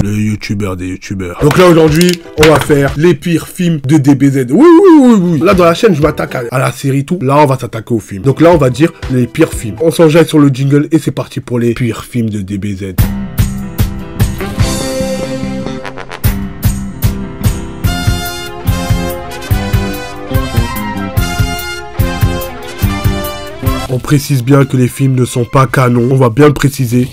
Le youtubeur des youtubeurs. Donc là aujourd'hui, on va faire les pires films de DBZ. Oui. Là dans la chaîne, je m'attaque à la série tout. Là, on va s'attaquer aux films. Donc là, on va dire les pires films. On s'enjaille sur le jingle et c'est parti pour les pires films de DBZ. On précise bien que les films ne sont pas canons. On va bien le préciser.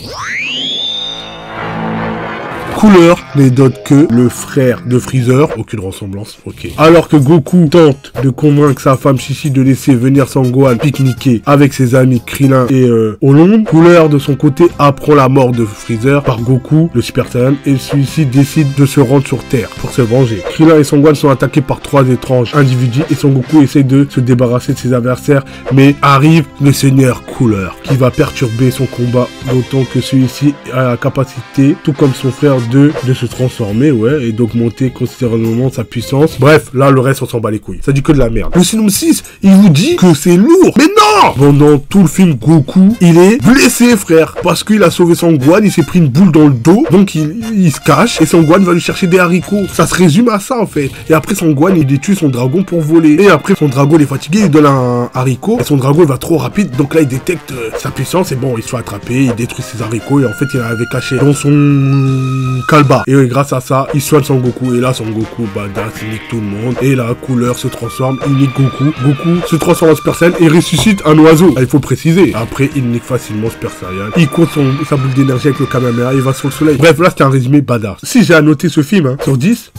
Couleur n'est d'autre que le frère de Freezer. Aucune ressemblance, ok. Alors que Goku tente de convaincre sa femme Chichi de laisser venir Son Gohan pique-niquer avec ses amis Krillin et Olong. Couleur de son côté apprend la mort de Freezer par Goku, le Super Saiyan, et celui-ci décide de se rendre sur Terre pour se venger. Krillin et Son Gohan sont attaqués par 3 étranges individus et Son Goku essaye de se débarrasser de ses adversaires, mais arrive le Seigneur Couleur qui va perturber son combat, d'autant que celui-ci a la capacité, tout comme son frère, de se transformer, ouais, et d'augmenter considérablement sa puissance. Bref, là, le reste, on s'en bat les couilles. Ça dit que de la merde. Le synopsis, il vous dit que c'est lourd. Mais non! Pendant tout le film, Goku, il est blessé, frère. Parce qu'il a sauvé Son Gohan, il s'est pris une boule dans le dos. Donc, il se cache. Et Son Gohan va lui chercher des haricots. Ça se résume à ça, en fait. Et après, Son Gohan, il détruit son dragon pour voler. Et après, son dragon, il est fatigué. Il donne un haricot. Et son dragon, il va trop rapide. Donc là, il détecte sa puissance. Et bon, il se fait attraper. Il détruit ses haricots. Et en fait, il avait caché dans son Kalba. Et grâce à ça, il soigne Son Goku. Et là, Son Goku, badass, il nique tout le monde. Et la Couleur se transforme. Il nique Goku. Goku se transforme en Super Saiyan et ressuscite un oiseau. Ah, il faut préciser. Après, il nique facilement Super Saiyan. Il compte sa boule d'énergie avec le Kamehameha. Il va sur le soleil. Bref, là, c'était un résumé badass. Si j'ai annoté ce film, sur 10,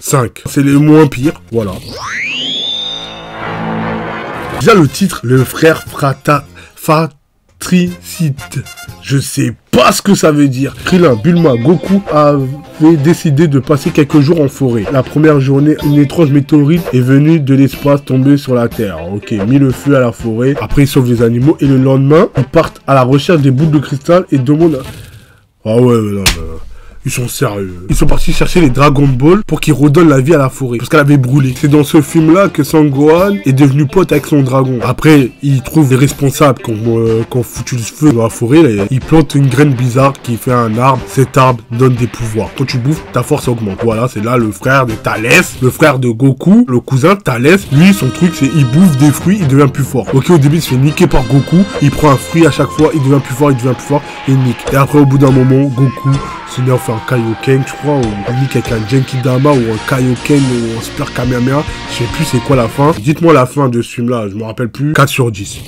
5. C'est le moins pire. Voilà. Déjà, le titre, le frère fratricide. Je sais pas ce que ça veut dire. Krillin, Bulma, Goku avaient décidé de passer quelques jours en forêt. La première journée, une étrange météorite est venue de l'espace tomber sur la Terre. Ok, mis le feu à la forêt. Après, ils sauvent les animaux. Et le lendemain, ils partent à la recherche des boules de cristal et demandent... Ah ouais, non. Ils sont sérieux. Ils sont partis chercher les Dragon Ball pour qu'ils redonnent la vie à la forêt. Parce qu'elle avait brûlé. C'est dans ce film-là que Son Gohan est devenu pote avec son dragon. Après, il trouve les responsables qui ont foutu le feu dans la forêt. Là, il plante une graine bizarre qui fait un arbre. Cet arbre donne des pouvoirs. Quand tu bouffes, ta force augmente. Voilà, c'est là le frère de Thalès, le frère de Goku, le cousin de Thalès. Lui, son truc, c'est il bouffe des fruits, il devient plus fort. Ok, au début, il se fait niquer par Goku. Il prend un fruit à chaque fois, il devient plus fort, et il nique. Et après, au bout d'un moment, Goku Seigneur fait un Kaioken, je crois, ou il nique avec un Genkidama, ou un Kaioken, ou un Super Kamehameha. Je sais plus c'est quoi la fin. Dites-moi la fin de ce film-là, je me rappelle plus. 4 sur 10.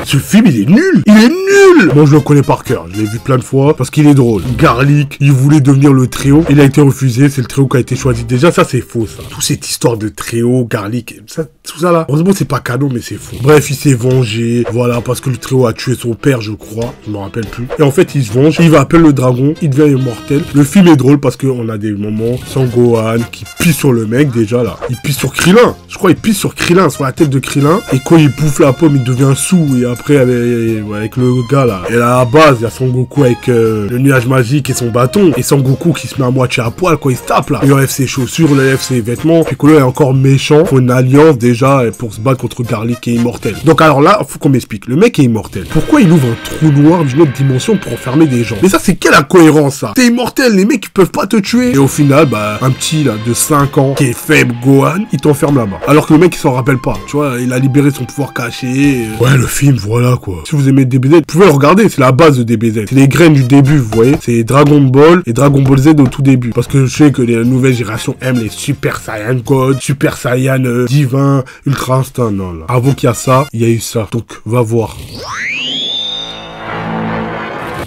Ce film, il est nul. Il est nul. Moi, je le connais par cœur. Je l'ai vu plein de fois parce qu'il est drôle. Garlic, il voulait devenir le trio. Il a été refusé. C'est le trio qui a été choisi. Déjà, ça, c'est faux, ça. Toute cette histoire de trio, Garlic, ça, tout ça, là. Heureusement, c'est pas canon, mais c'est faux. Bref, il s'est vengé. Voilà, parce que le trio a tué son père, je crois. Je me rappelle plus. Et en fait, il se venge. Il va appeler le dragon. Il devient immortel. Le film est drôle parce qu'on a des moments Son Gohan qui pisse sur le mec, déjà, là. Il pisse sur Krillin. Je crois, il pisse sur Krillin, sur la tête de Krillin. Et quand il bouffe la pomme, il devient sous. Et après, avec le gars là. Et là, à la base, il y a Son Goku avec le nuage magique et son bâton. Et Son Goku qui se met à moitié à poil quand il se tape là. Il enlève ses chaussures, il enlève ses vêtements. Piccolo est encore méchant. Faut une alliance déjà pour se battre contre Garlic qui est immortel. Donc alors là, faut qu'on m'explique. Le mec est immortel. Pourquoi il ouvre un trou noir d'une autre dimension pour enfermer des gens? Mais ça, c'est quelle incohérence ça? T'es immortel, les mecs ils peuvent pas te tuer. Et au final, un petit là de 5 ans qui est faible, Gohan, il t'enferme là-bas. Alors que le mec il s'en rappelle pas. Tu vois, il a libéré son pouvoir caché. Ouais, le film, voilà quoi. Si vous aimez DBZ, vous pouvez le regarder, c'est la base de DBZ. C'est les graines du début, vous voyez. C'est Dragon Ball et Dragon Ball Z au tout début. Parce que je sais que les nouvelles générations aiment les Super Saiyan God, Super Saiyan Divin, Ultra Instinct. Non, là. Avant qu'il y a ça, il y a eu ça. Donc, va voir.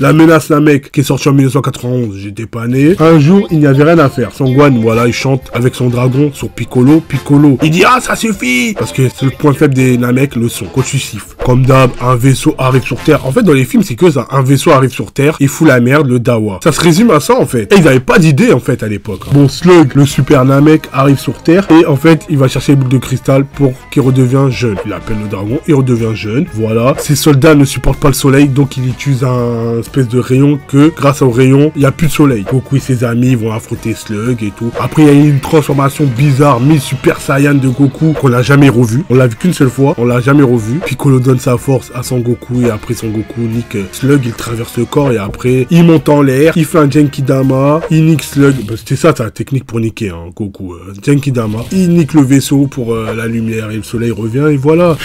La menace Namek qui est sortie en 1991, j'étais pas né. Un jour, il n'y avait rien à faire. Son Gohan, voilà, il chante avec son dragon sur Piccolo. Piccolo, il dit ah ça suffit. Parce que c'est le point faible des Namek, le son. Quand tu siffles, comme d'hab, un vaisseau arrive sur Terre. En fait, dans les films, c'est que ça. Un vaisseau arrive sur Terre, il fout la merde, le Dawa. Ça se résume à ça en fait. Et ils n'avaient pas d'idée en fait à l'époque. Bon, Slug, le super Namek, arrive sur Terre et en fait, il va chercher les boules de cristal pour qu'il redevient jeune. Il appelle le dragon, il redevient jeune. Voilà. Ses soldats ne supportent pas le soleil, donc il utilise un espèce de rayon que grâce au rayon il n'y a plus de soleil. Goku et ses amis vont affronter Slug et tout. Après il y a une transformation bizarre, mi Super Saiyan de Goku qu'on n'a jamais revu. On l'a vu qu'une seule fois, on l'a jamais revu. Piccolo donne donne sa force à Sangoku et après Sangoku nique Slug, il traverse le corps et après il monte en l'air, il fait un Genkidama, il nique Slug, bah, c'était ça sa technique pour niquer hein, Goku, Genkidama, il nique le vaisseau pour la lumière et le soleil revient et voilà.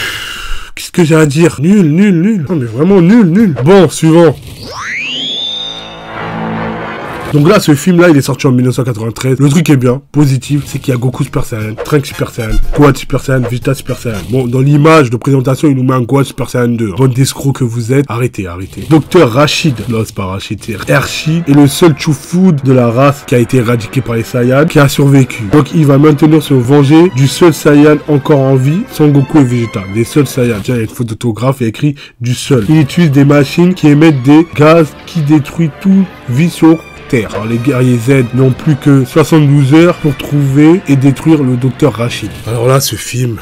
Qu'est-ce que j'ai à dire? Nul, nul, nul. Non mais vraiment nul, nul. Bon, suivant. Donc là, ce film-là, il est sorti en 1993. Le truc est bien, positif, c'est qu'il y a Goku Super Saiyan, Trunks Super Saiyan, Gohan Super Saiyan, Vegeta Super Saiyan. Bon, dans l'image de présentation, il nous met un Gohan Super Saiyan 2. Bonne d'escroc que vous êtes. Arrêtez, arrêtez. Docteur Rashid, non, c'est pas Rashid, c'est Rashid, est le seul Chufood de la race qui a été éradiqué par les Saiyans, qui a survécu. Donc, il va maintenant se venger du seul Saiyan encore en vie, Sangoku et Vegeta. Des seuls Saiyans. Tiens, il y a une faute d'autographe et écrit du seul. Il utilise des machines qui émettent des gaz qui détruisent toute vie sur Terre. Alors les guerriers Z n'ont plus que 72 heures pour trouver et détruire le docteur Rashid. Alors là, ce film...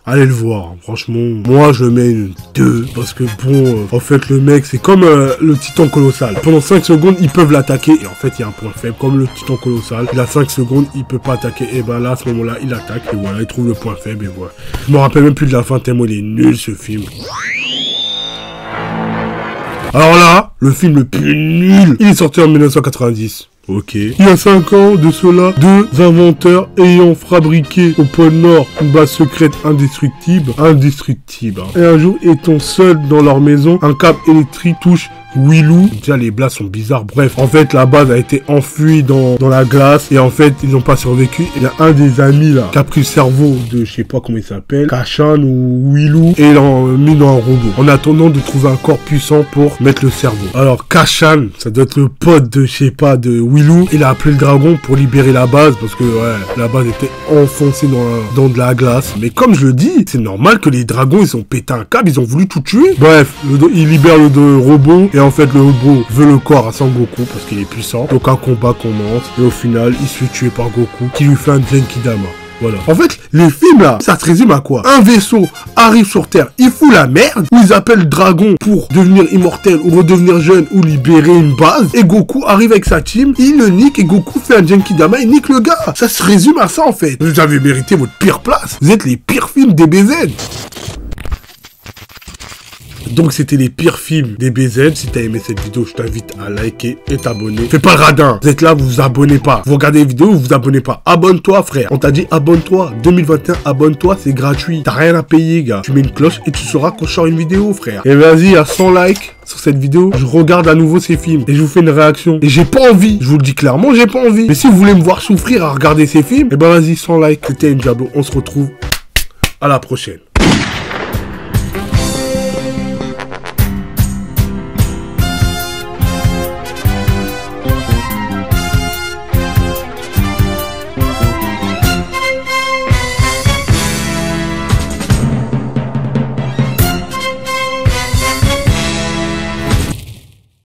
Allez le voir, franchement, moi je le mets une 2, parce que bon, en fait le mec c'est comme le titan colossal. Pendant 5 secondes ils peuvent l'attaquer, et en fait il y a un point faible, comme le titan colossal, il a 5 secondes, il peut pas attaquer, et ben là à ce moment là il attaque, et voilà, il trouve le point faible, et voilà. Je me rappelle même plus de la fin tellement il est nul ce film. Alors là, le film le plus nul, il est sorti en 1990. Ok. Il y a 5 ans de cela, 2 inventeurs ayant fabriqué au pôle Nord une base secrète indestructible. Et un jour, étant seuls dans leur maison, un câble électrique touche Willou. Déjà, les blagues sont bizarres. Bref, en fait, la base a été enfuie dans la glace. Et en fait, ils n'ont pas survécu. Il y a un des amis, là, qui a pris le cerveau de, je sais pas comment il s'appelle, Kashan ou Willou, et l'a mis dans un robot. En attendant de trouver un corps puissant pour mettre le cerveau. Alors, Kashan, ça doit être le pote de, je sais pas, de Willou. Il a appelé le dragon pour libérer la base. Parce que, ouais, la base était enfoncée dans de la glace. Mais comme je le dis, c'est normal que les dragons, ils ont pété un câble. Ils ont voulu tout tuer. Bref, il libère le robot. Et en fait, le robot veut le corps à Sangoku parce qu'il est puissant. Donc un combat commence. Et au final, il se fait tuer par Goku qui lui fait un Genkidama. Voilà. En fait, les films là, ça se résume à quoi? Un vaisseau arrive sur Terre, il fout la merde, ou ils appellent le dragon pour devenir immortel, ou redevenir jeune, ou libérer une base, et Goku arrive avec sa team, il le nique, et Goku fait un Genkidama, et nique le gars. Ça se résume à ça en fait. Vous avez mérité votre pire place. Vous êtes les pires films des BZ. Donc c'était les pires films des BZ. Si t'as aimé cette vidéo, je t'invite à liker et t'abonner. Fais pas le radin. Vous êtes là, vous vous abonnez pas. Vous regardez les vidéos, vous vous abonnez pas. Abonne-toi, frère. On t'a dit abonne-toi. 2021, abonne-toi, c'est gratuit. T'as rien à payer, gars. Tu mets une cloche et tu sauras quand je sors une vidéo, frère. Et vas-y, à 100 likes sur cette vidéo, je regarde à nouveau ces films et je vous fais une réaction. Et j'ai pas envie. Je vous le dis clairement, j'ai pas envie. Mais si vous voulez me voir souffrir à regarder ces films, et ben vas-y, 100 likes. C'était Ndiablo. On se retrouve à la prochaine.